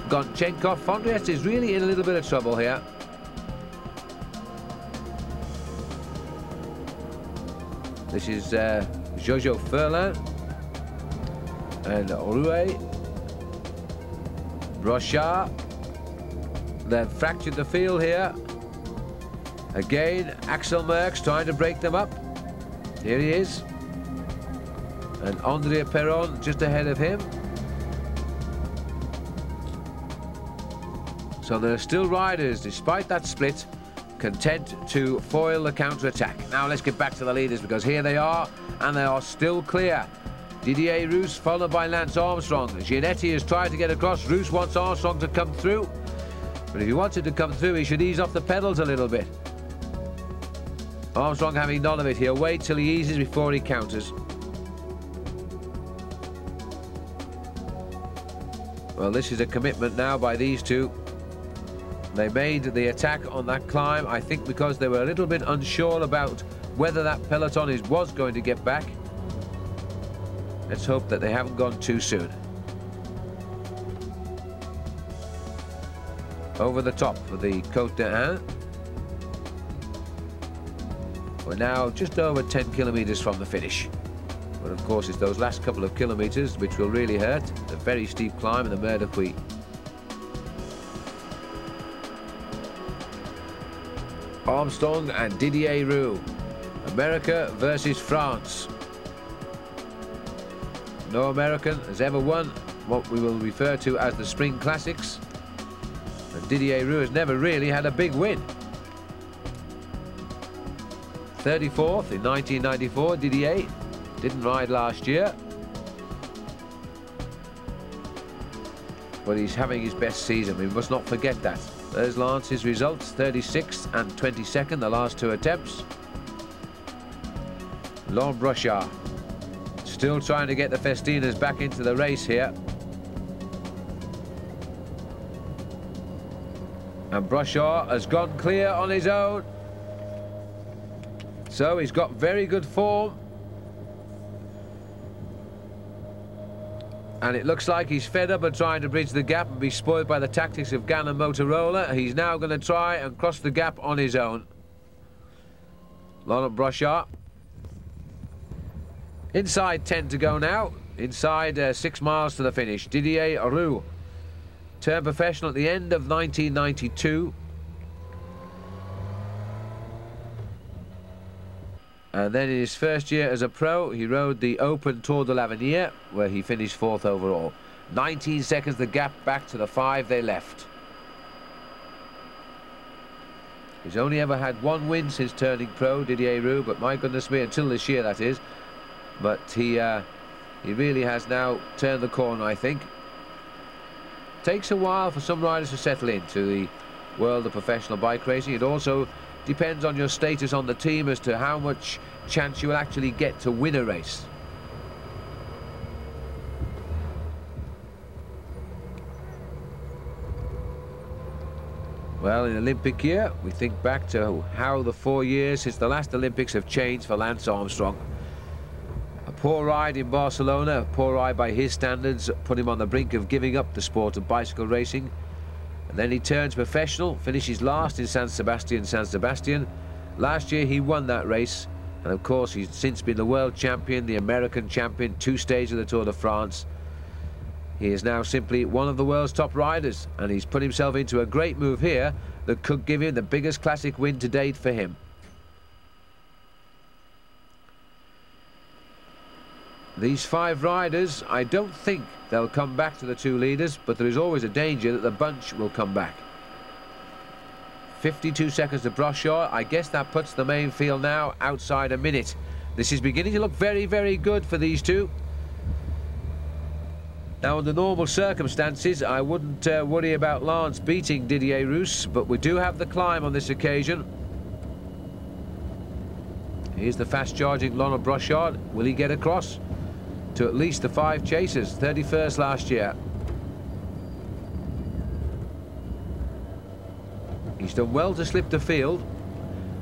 Gonchenkov. Fondries is really in a little bit of trouble here. This is Jojo Furlan and Rouet. Brochard. They've fractured the field here. Again, Axel Merckx trying to break them up. Here he is. And Andrea Perron just ahead of him. So there are still riders, despite that split, content to foil the counter-attack. Now let's get back to the leaders, because here they are, and they are still clear. Didier Roux followed by Lance Armstrong. Ginetti has tried to get across. Roux wants Armstrong to come through. But if he wanted to come through, he should ease off the pedals a little bit. Armstrong having none of it. He'll wait till he eases before he counters. Well, this is a commitment now by these 2. They made the attack on that climb, I think, because they were a little bit unsure about whether that peloton was going to get back. Let's hope that they haven't gone too soon. Over the top of the Côte d'Ain. We're now just over 10 kilometres from the finish. But of course, it's those last couple of kilometres which will really hurt. The very steep climb in the Mer de Puy. Armstrong and Didier Roux. America versus France. No American has ever won what we will refer to as the Spring Classics. And Didier Roux has never really had a big win. 34th in 1994, Didier. Didn't ride last year. But he's having his best season. We must not forget that. There's Lance's results, 36th and 22nd, the last 2 attempts. Laurent Brochard still trying to get the Festinas back into the race here. And Brochard has gone clear on his own. So he's got very good form. And it looks like he's fed up and trying to bridge the gap and be spoiled by the tactics of Gann and Motorola. He's now going to try and cross the gap on his own. Laurent Brochard. Inside 10 to go now. Inside 6 miles to the finish. Didier Roux. Turned professional at the end of 1992. And then in his first year as a pro, he rode the Open Tour de l'Avenir, where he finished 4th overall. 19 seconds the gap back to the 5 they left. He's only ever had 1 win since turning pro, Didier Roux, but my goodness me, until this year that is. But he really has now turned the corner, I think. Takes a while for some riders to settle into the world of professional bike racing. It also depends on your status on the team as to how much chance you will actually get to win a race. Well, in Olympic year, we think back to how the 4 years since the last Olympics have changed for Lance Armstrong. A poor ride in Barcelona, a poor ride by his standards, put him on the brink of giving up the sport of bicycle racing. And then he turns professional, finishes last in San Sebastian. Last year he won that race, and of course he's since been the world champion, the American champion, 2 stages of the Tour de France. He is now simply one of the world's top riders, and he's put himself into a great move here that could give him the biggest classic win to date for him. These 5 riders, I don't think they'll come back to the 2 leaders, but there is always a danger that the bunch will come back. 52 seconds to Brochard. I guess that puts the main field now outside a minute. This is beginning to look very, very good for these 2. Now, under normal circumstances, I wouldn't worry about Lance beating Didier Rousse, but we do have the climb on this occasion. Here's the fast-charging Laurent Brochard. Will he get across to at least the 5 chasers? 31st last year. He's done well to slip the field,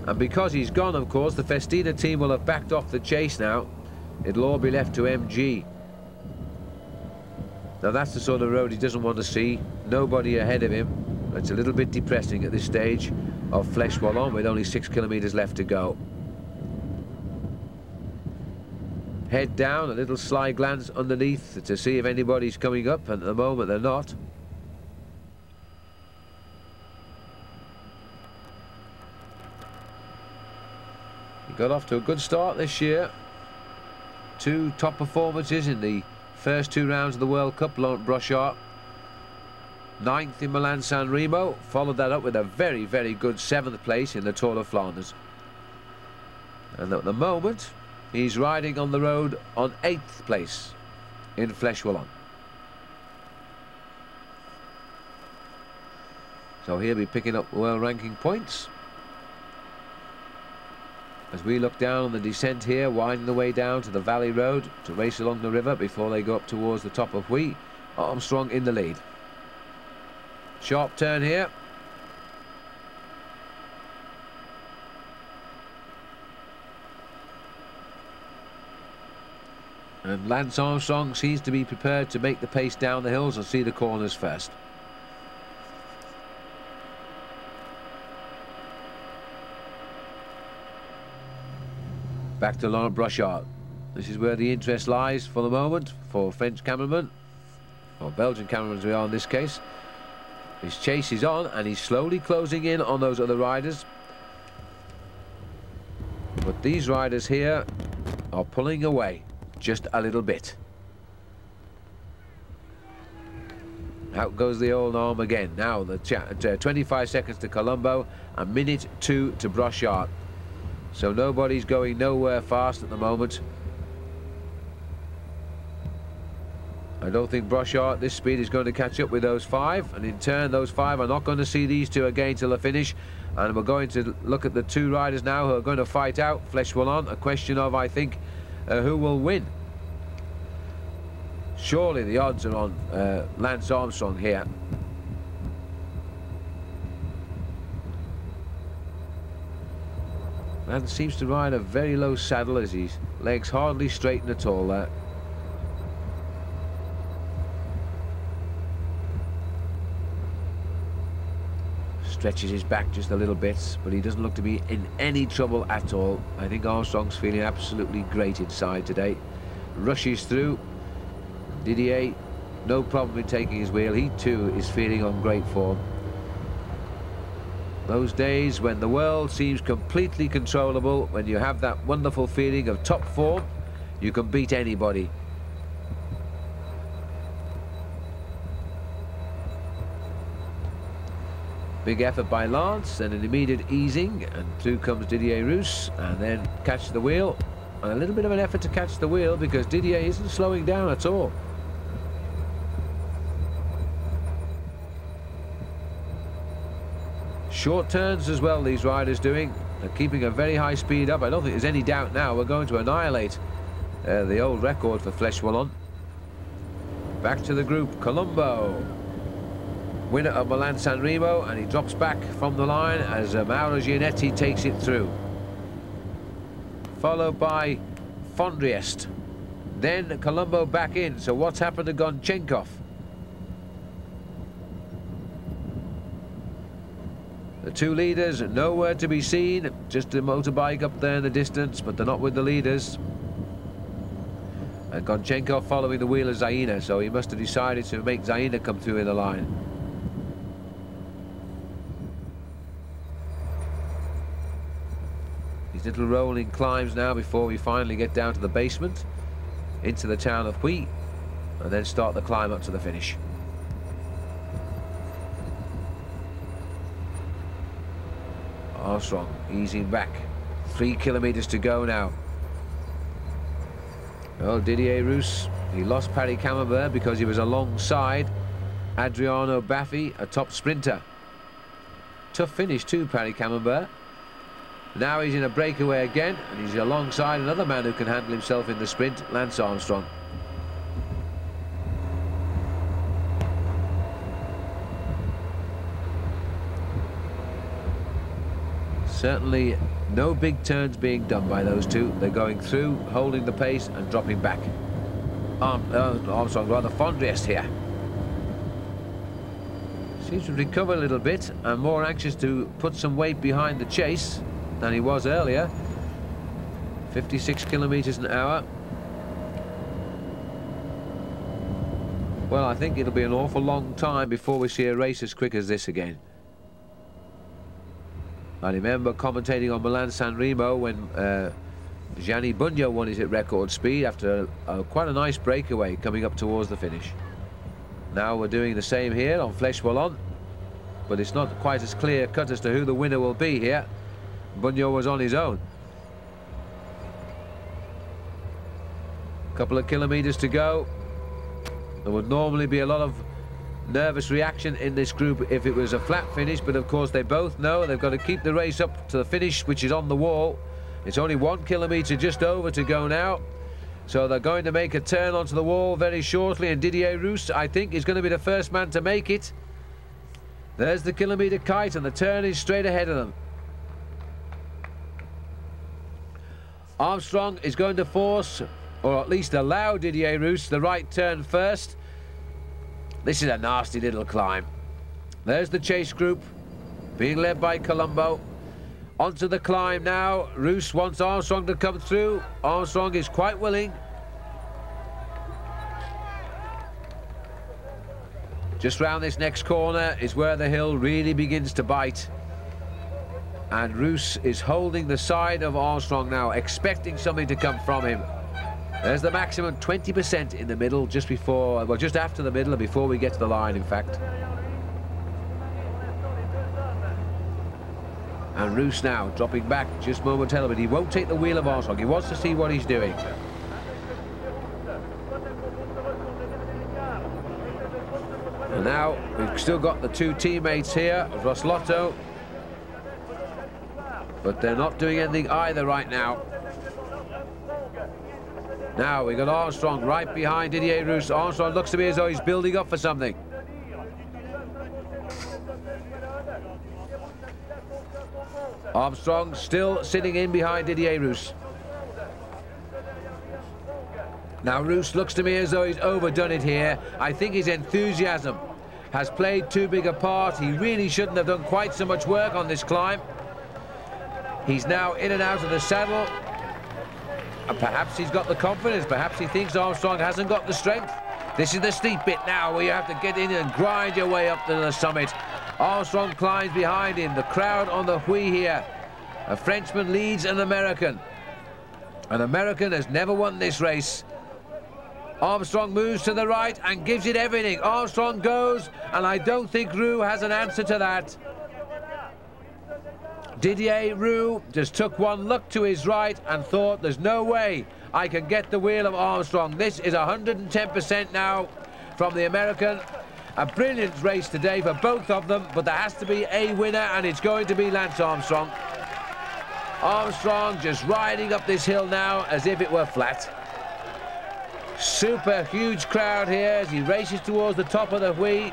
and because he's gone, of course, the Festina team will have backed off the chase now. It'll all be left to MG. Now that's the sort of road he doesn't want to see. Nobody ahead of him. It's a little bit depressing at this stage of Flèche Wallone with only 6 kilometers left to go. Head down, a little sly glance underneath to see if anybody's coming up, and at the moment they're not. He got off to a good start this year. 2 top performances in the first 2 rounds of the World Cup. Laurent Brochard 9th in Milan-San Remo, followed that up with a very, very good 7th place in the Tour de Flanders. And at the moment, he's riding on the road on 8th place in Flèche Wallone. So he'll be picking up world ranking points. As we look down on the descent here, winding the way down to the valley road to race along the river before they go up towards the top of Huy. Armstrong in the lead. Sharp turn here. And Lance Armstrong seems to be prepared to make the pace down the hills and see the corners first. Back to Laurent Brochard. This is where the interest lies for the moment for French cameramen, or Belgian cameramen as we are in this case. His chase is on and he's slowly closing in on those other riders. But these riders here are pulling away just a little bit. Out goes the old arm again. Now the 25 seconds to Colombo, a minute 2 to Brochard. So nobody's going nowhere fast at the moment. I don't think Brochard at this speed is going to catch up with those 5, and in turn those 5 are not going to see these 2 again till the finish. And we're going to look at the 2 riders now who are going to fight out Flèche Wallone. A question of, I think, who will win. Surely the odds are on Lance Armstrong here. Lance seems to ride a very low saddle as his legs hardly straighten at all there. Stretches his back just a little bit, but he doesn't look to be in any trouble at all. I think Armstrong's feeling absolutely great inside today. Rushes through. Didier, no problem in taking his wheel. He too is feeling on great form. Those days when the world seems completely controllable, when you have that wonderful feeling of top form, you can beat anybody. Big effort by Lance, and an immediate easing, and through comes Didier Rousse, and then catch the wheel. And a little bit of an effort to catch the wheel because Didier isn't slowing down at all. Short turns as well, these riders doing. They're keeping a very high speed up. I don't think there's any doubt now we're going to annihilate the old record for Flèche Wallone. Back to the group, Colombo. winner of Milan San Remo, and he drops back from the line as Mauro Gianetti takes it through. Followed by Fondriest. Then Colombo back in. So what's happened to Gonchenkov? The two leaders nowhere to be seen. Just a motorbike up there in the distance, but they're not with the leaders. And Gonchenkov following the wheel of Zaina, so he must have decided to make Zaina come through in the line. These little rolling climbs now before we finally get down to the basement, into the town of Huy, and then start the climb up to the finish. Armstrong easing back. 3 kilometers to go now. Well, Didier Roos, he lost Paris Camembert because he was alongside Adriano Baffi, a top sprinter. Tough finish too, Paris Camembert. Now he's in a breakaway again, and he's alongside another man who can handle himself in the sprint, Lance Armstrong. Certainly no big turns being done by those two. They're going through, holding the pace and dropping back. Armstrong, rather Fondriest here. Seems to recover a little bit and more anxious to put some weight behind the chase than he was earlier. 56 kilometers an hour. Well, I think it'll be an awful long time before we see a race as quick as this again. I remember commentating on Milan San Remo when Gianni Bugno won it at record speed after quite a nice breakaway coming up towards the finish. Now we're doing the same here on Flèche Wallone, but it's not quite as clear cut as to who the winner will be here. Bugno was on his own. A couple of kilometers to go. There would normally be a lot of nervous reaction in this group if it was a flat finish, but of course they both know they've got to keep the race up to the finish, which is on the wall. It's only 1 kilometer just over to go now, so they're going to make a turn onto the wall very shortly, and Didier Roos, I think, is going to be the first man to make it. There's the kilometer kite, and the turn is straight ahead of them. Armstrong is going to force, or at least allow Didier Roos the right turn first. This is a nasty little climb. There's the chase group being led by Colombo. Onto the climb now. Roos wants Armstrong to come through. Armstrong is quite willing. Just round this next corner is where the hill really begins to bite. And Roos is holding the side of Armstrong now, expecting something to come from him. There's the maximum 20% in the middle, just before, well, just after the middle and before we get to the line, in fact. And Roos now dropping back just momentarily, but he won't take the wheel of Armstrong. He wants to see what he's doing. And now we've still got the two teammates here, Roslotto, but they're not doing anything either right now. Now we got Armstrong right behind Didier Roos. Armstrong looks to me as though he's building up for something. Armstrong still sitting in behind Didier Roos. Now Roos looks to me as though he's overdone it here. I think his enthusiasm has played too big a part. He really shouldn't have done quite so much work on this climb. He's now in and out of the saddle. And perhaps he's got the confidence, perhaps he thinks Armstrong hasn't got the strength. This is the steep bit now where you have to get in and grind your way up to the summit. Armstrong climbs behind him, the crowd on the Huy here. A Frenchman leads an American. An American has never won this race. Armstrong moves to the right and gives it everything. Armstrong goes, and I don't think Roux has an answer to that. Didier Roux just took one look to his right and thought, there's no way I can get the wheel of Armstrong. This is 110% now from the American. A brilliant race today for both of them, but there has to be a winner, and it's going to be Lance Armstrong. Armstrong just riding up this hill now as if it were flat. Super huge crowd here as he races towards the top of the Huy.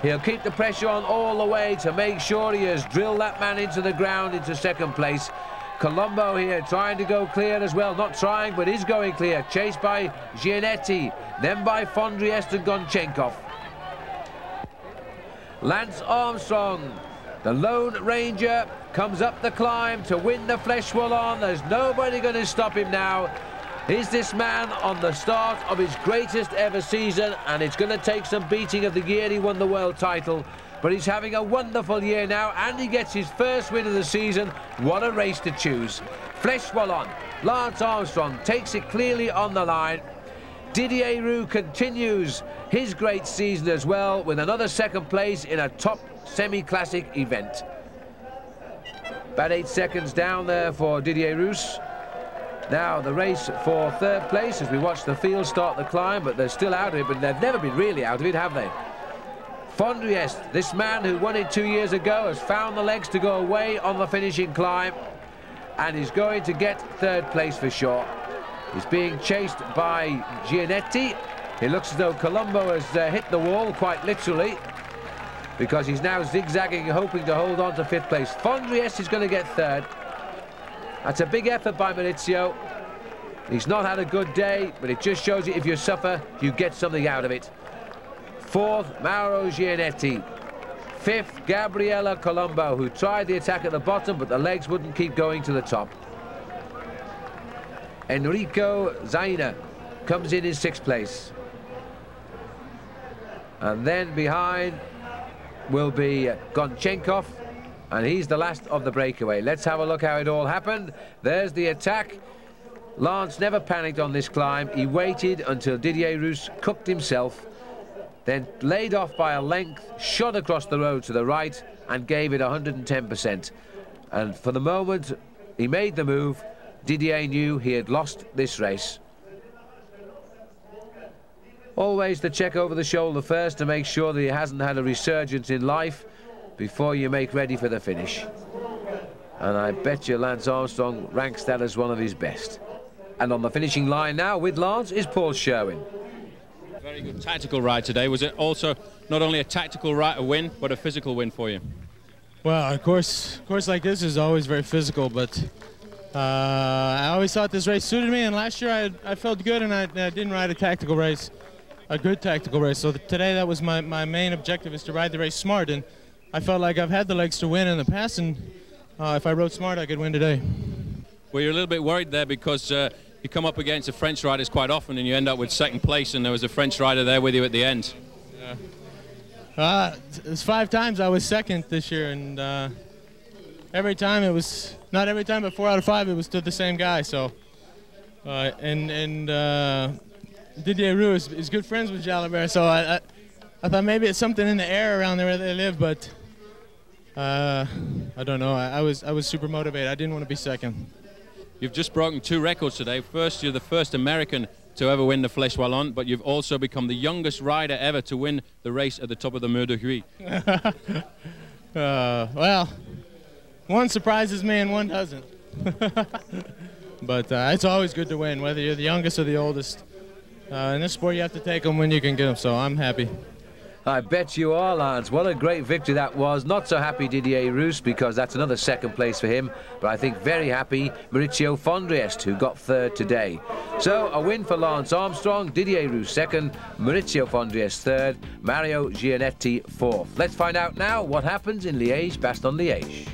He'll keep the pressure on all the way to make sure he has drilled that man into the ground into second place. Colombo here trying to go clear as well. Not trying, but is going clear. Chased by Gianetti, then by Fondriest and Gonchenkov. Lance Armstrong, the Lone Ranger, comes up the climb to win the Flèche Wallone. There's nobody going to stop him now. Is this man on the start of his greatest ever season, and it's going to take some beating of the year he won the world title, but he's having a wonderful year now, and he gets his first win of the season. What a race to choose. Flèche Wallone, Lance Armstrong takes it clearly on the line. Didier Roux continues his great season as well with another second place in a top semi-classic event. About 8 seconds down there for Didier Roux. Now the race for third place as we watch the field start the climb, but they're still out of it, but they've never been really out of it, have they? Fondriest, this man who won it 2 years ago, has found the legs to go away on the finishing climb and is going to get third place for sure. He's being chased by Gianetti. It looks as though Colombo has hit the wall, quite literally, because he's now zigzagging, hoping to hold on to fifth place. Fondriest is going to get third. That's a big effort by Maurizio. He's not had a good day, but it just shows you if you suffer, you get something out of it. Fourth, Mauro Gianetti. Fifth, Gabriella Colombo, who tried the attack at the bottom, but the legs wouldn't keep going to the top. Enrico Zaina comes in sixth place. And then behind will be Gonchenkov, and he's the last of the breakaway. Let's have a look how it all happened. There's the attack. Lance never panicked on this climb. He waited until Didier Roux cooked himself, then laid off by a length, shot across the road to the right and gave it 110%. And for the moment he made the move, Didier knew he had lost this race. Always to check over the shoulder first to make sure that he hasn't had a resurgence in life before you make ready for the finish. And I bet you Lance Armstrong ranks that as one of his best. And on the finishing line now with Lance is Paul Sherwen. Very good tactical ride today. Was it also not only a tactical win, but a physical win for you? Well, of course like this is always very physical, but I always thought this race suited me, and last year I felt good, and I didn't ride a tactical race, a good tactical race. So today that was my main objective, is to ride the race smart, and I felt like I've had the legs to win in the past, and if I rode smart, I could win today. Well, you're a little bit worried there because you come up against the French riders quite often and you end up with second place, and there was a French rider there with you at the end. Yeah. It's 5 times I was second this year, and every time it was, not every time, but 4 out of 5 it was to the same guy. So, Didier Roux is good friends with Jalabert, so I thought maybe it's something in the air around there where they live, but I don't know. I was super motivated. I didn't want to be second. You've just broken 2 records today. First, you're the first American to ever win the Flèche Wallone, but you've also become the youngest rider ever to win the race at the top of the Mur de Huy. Well, one surprises me and one doesn't. But it's always good to win, whether you're the youngest or the oldest. In this sport, you have to take them when you can get them, so I'm happy. I bet you are, Lance. What a great victory that was. Not so happy Didier Roux, because that's another second place for him, but I think very happy Maurizio Fondriest, who got third today. So a win for Lance Armstrong, Didier Roux second, Maurizio Fondriest third, Mario Gianetti fourth. Let's find out now what happens in Liège-Bastogne-Liège.